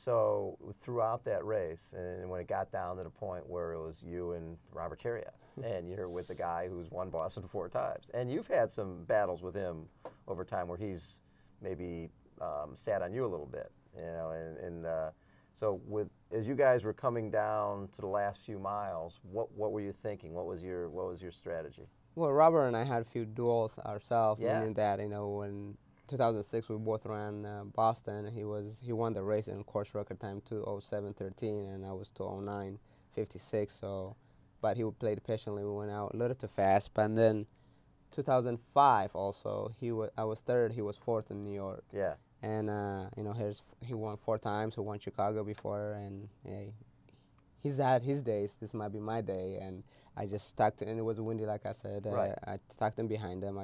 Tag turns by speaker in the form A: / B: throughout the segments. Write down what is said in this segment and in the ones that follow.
A: So throughout that race, and when it got down to the point where it was you and Robert Cheria, and you're with the guy who's won Boston 4 times, and you've had some battles with him over time where he's maybe sat on you a little bit, you know, so as you guys were coming down to the last few miles, what were you thinking? What was your strategy?
B: Well, Robert and I had a few duels ourselves,
A: Yeah.
B: meaning that, you know, when 2006 we both ran Boston. He won the race in course record time 2:07:13, and I was 2:09:56. So, but he played patiently. We went out a little too fast. But then 2005 also I was third. He was fourth in New York.
A: Yeah.
B: And you know, he won 4 times. He won Chicago before, and he's had his days. This might be my day, and I just tucked in. It was windy, like I said.
A: Right.
B: I tucked in behind him.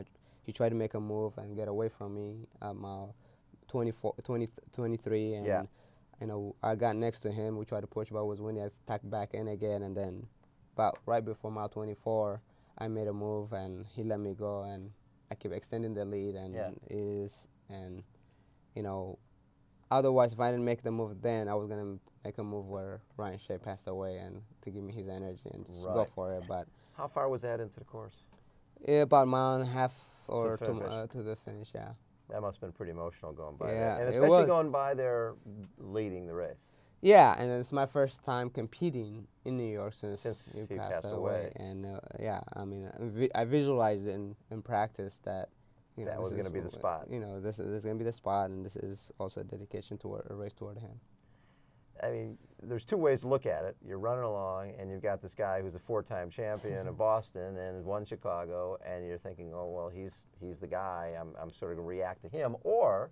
B: He tried to make a move and get away from me at mile 23, and
A: yeah.
B: you know, I got next to him. We tried to push, but it was windy. I tucked back in again, and then about right before mile 24, I made a move, and he let me go, and I kept extending the lead, and you know, otherwise, if I didn't make the move then, I was gonna make a move where Ryan Shea passed away, and to give me his energy and just go for it. But
A: how far was that into the course?
B: About a mile and a half or
A: to
B: the finish. Yeah.
A: That must have been pretty emotional going by.
B: Yeah,
A: there. And especially going by there leading the race.
B: Yeah, and it's my first time competing in New York since you
A: he
B: passed away. And yeah, I mean, I visualized in practice that, you know,
A: that was going to be the spot.
B: You know, this is going to be the spot, and this is also a dedication toward a race toward him.
A: I mean, there's 2 ways to look at it. You're running along, and you've got this guy who's a 4-time champion of Boston and won Chicago, and you're thinking, oh well, he's the guy. I'm sort of going to react to him. Or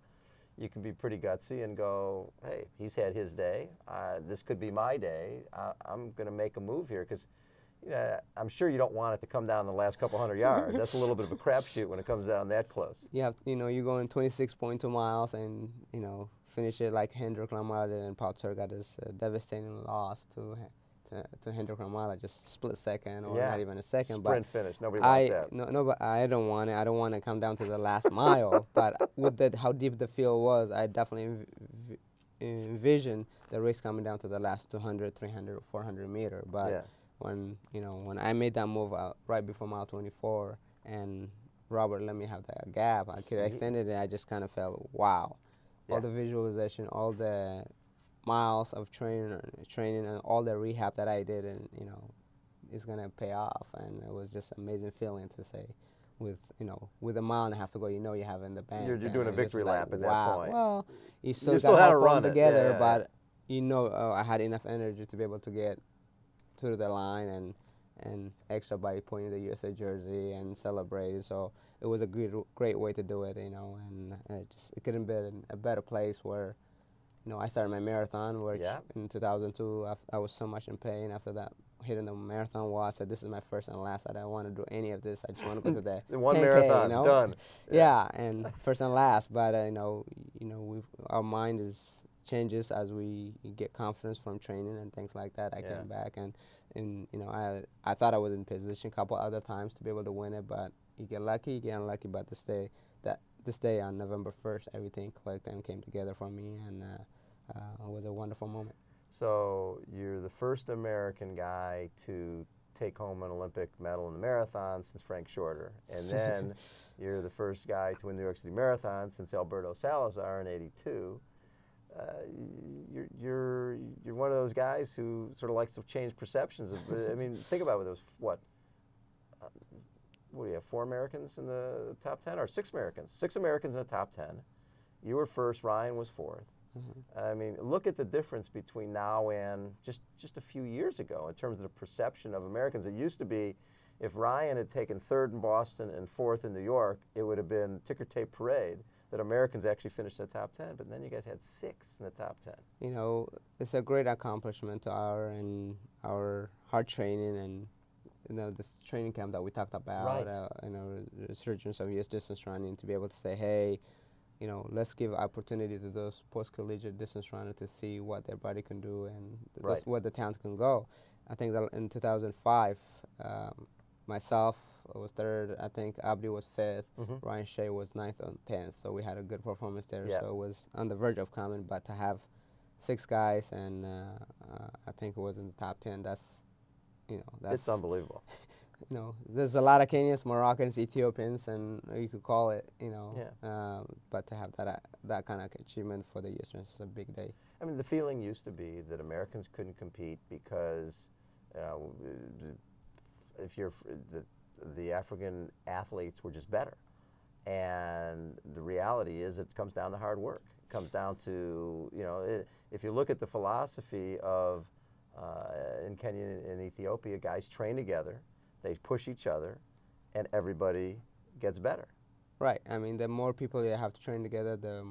A: you can be pretty gutsy and go, hey, he's had his day. This could be my day. I'm going to make a move here because, you know, I'm sure you don't want it to come down the last couple hundred yards. That's a little bit of a crapshoot when it comes down that close.
B: Yeah, you know, you go in 26.2 miles and, you know, finish it like Hendrik Lamarde, and Poulter got this devastating loss to Hendrik Lamarde, just split second or not even a second.
A: Sprint finish. Nobody wants that.
B: No, but I don't want it. I don't want to come down to the last mile. But with how deep the field was, I definitely envisioned the race coming down to the last 200, 300, 400 meter. But when I made that move right before mile 24, and Robert let me have that gap, I could extend it, and I just kind of felt, wow. All the visualization, all the miles of training and all the rehab that I did, and, you know, it's gonna pay off. And it was just an amazing feeling to say, with a mile and a half to go, you know, you have in the bank.
A: You're doing a victory lap at that point.
B: Well, you still got to run together, but you know, I had enough energy to be able to get to the line and extra by pointing the USA jersey and celebrate. So it was a great way to do it, you know, and it couldn't be in a better place where, you know, I started my marathon, which in 2002, I was so much in pain after that, hitting the marathon wall. I said, this is my first and last. I don't want to do any of this. I just want to go to the
A: one
B: 10K,
A: marathon,
B: you know?
A: done.
B: Yeah, and first and last. But, you know, our mind changes as we get confidence from training and things like that. I came back, and you know, I thought I was in position a couple other times to be able to win it, but you get lucky, you get unlucky. But this day on November 1st, everything clicked and came together for me, and it was a wonderful moment.
A: So you're the first American guy to take home an Olympic medal in the marathon since Frank Shorter, and then you're the first guy to win the New York City Marathon since Alberto Salazar in '82. You're one of those guys who sort of likes to change perceptions. I mean, think about it. There was what do you have? 4 Americans in the top 10, or 6 Americans? 6 Americans in the top 10. You were first. Ryan was 4th. I mean, look at the difference between now and just a few years ago in terms of the perception of Americans. It used to be, if Ryan had taken 3rd in Boston and 4th in New York, it would have been ticker tape parade that Americans actually finished in the top 10. But then you guys had 6 in the top 10.
B: You know, it's a great accomplishment to our hard training, and, you know, this training camp that we talked about, you know, the resurgence of U.S. distance running, to be able to say, hey, you know, let's give opportunity to those post-collegiate distance runners to see what their body can do and what the talent can go. I think that in 2005, myself was 3rd. I think Abdi was 5th. Ryan Shea was 9th and 10th. So we had a good performance there. So it was on the verge of coming, but to have 6 guys, and I think it was in the top 10. That's
A: It's unbelievable.
B: There's a lot of Kenyans, Moroccans, Ethiopians, and you could call it,
A: Yeah.
B: but to have that kind of achievement for the Eastern is a big day.
A: I mean, the feeling used to be that Americans couldn't compete because if you're the African athletes were just better, and the reality is it comes down to hard work. It comes down to if you look at the philosophy of in Kenya and Ethiopia, guys train together, they push each other, and everybody gets better.
B: Right. I mean, the more people you have to train together, the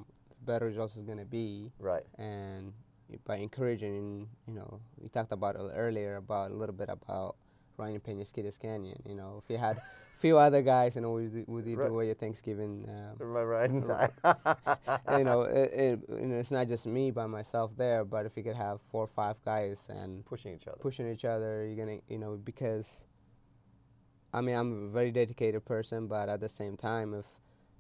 B: better results is going to be.
A: Right.
B: And by encouraging, we talked about it earlier about a little bit about running Peñasquitos Canyon. If you had a few other guys, would you do your Thanksgiving?
A: My riding time.
B: It's not just me by myself there, but if you could have 4 or 5 guys and
A: pushing each other,
B: you're gonna, because. I mean, I'm a very dedicated person, but at the same time, if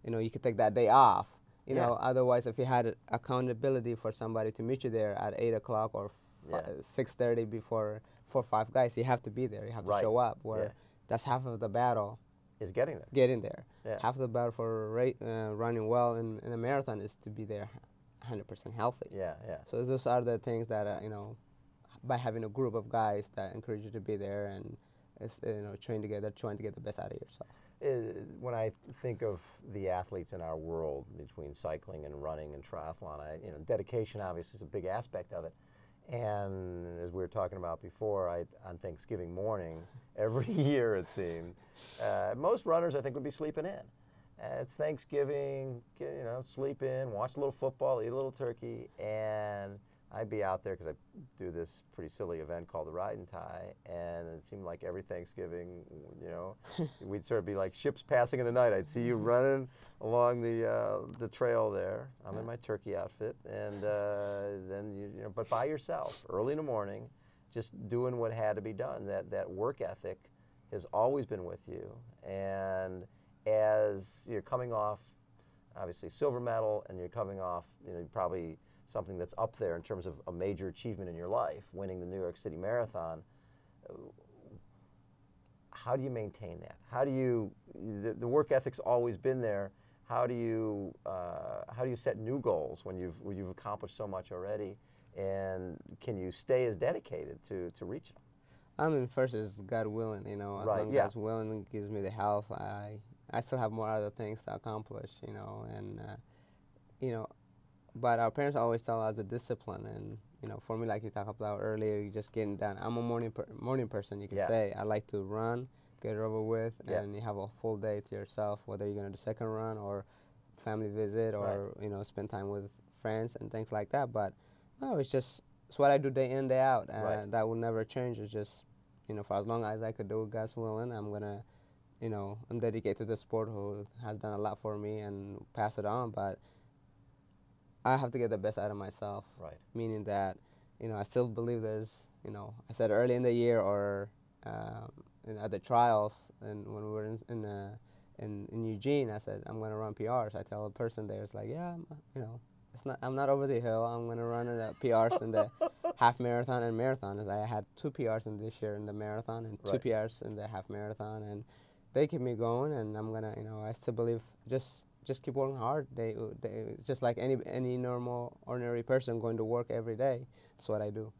B: you could take that day off, otherwise, if you had accountability for somebody to meet you there at 8 o'clock or 6:30 before 4 or 5 guys, you have to be there. You have to show up. Where that's half of the battle.
A: Is getting there.
B: Getting there.
A: Yeah.
B: Half of the battle for running well in a marathon is to be there 100% healthy.
A: Yeah, yeah.
B: So those are the things that by having a group of guys that encourage you to be there and train together, trying to get the best out of yourself.
A: When I think of the athletes in our world between cycling and running and triathlon, dedication obviously is a big aspect of it. And as we were talking about before, on Thanksgiving morning, every year it seemed, most runners I think would be sleeping in. It's Thanksgiving, sleep in, watch a little football, eat a little turkey, and I'd be out there because I do this pretty silly event called the Ride and Tie, and it seemed like every Thanksgiving, we'd sort of be like ships passing in the night. I'd see you running along the trail there. I'm in my turkey outfit, and then but by yourself, early in the morning, just doing what had to be done. That work ethic has always been with you, and as you're coming off, obviously silver medal, and you're coming off, probably something that's up there in terms of a major achievement in your life, winning the New York City Marathon. How do you maintain that? How do you, the work ethic's always been there. How do you set new goals when you've accomplished so much already, and can you stay as dedicated to reach them?
B: I mean, first is God willing, as long as God's willing and gives me the health, I still have more other things to accomplish, and but our parents always tell us the discipline, and for me, like you talked about earlier, you just getting done. I'm a morning person, you can say. I like to run, get it over with, and you have a full day to yourself, whether you're gonna do second run or family visit or spend time with friends and things like that. But no, it's what I do day in, day out, and that will never change. It's just for as long as I could do it, God's willing, I'm gonna I'm dedicated to the sport, who has done a lot for me, and pass it on. But I have to get the best out of myself.
A: Right.
B: Meaning that, I still believe there's, I said early in the year or at the trials, and when we were in Eugene, I said I'm going to run PRs. I tell a person there, it's like, I'm not over the hill. I'm going to run in the PRs in the half marathon and marathon. As I had 2 PRs in this year in the marathon and 2 PRs in the half marathon, and they keep me going. And I'm gonna, I still believe just keep working hard. They just like any normal, ordinary person going to work every day. That's what I do.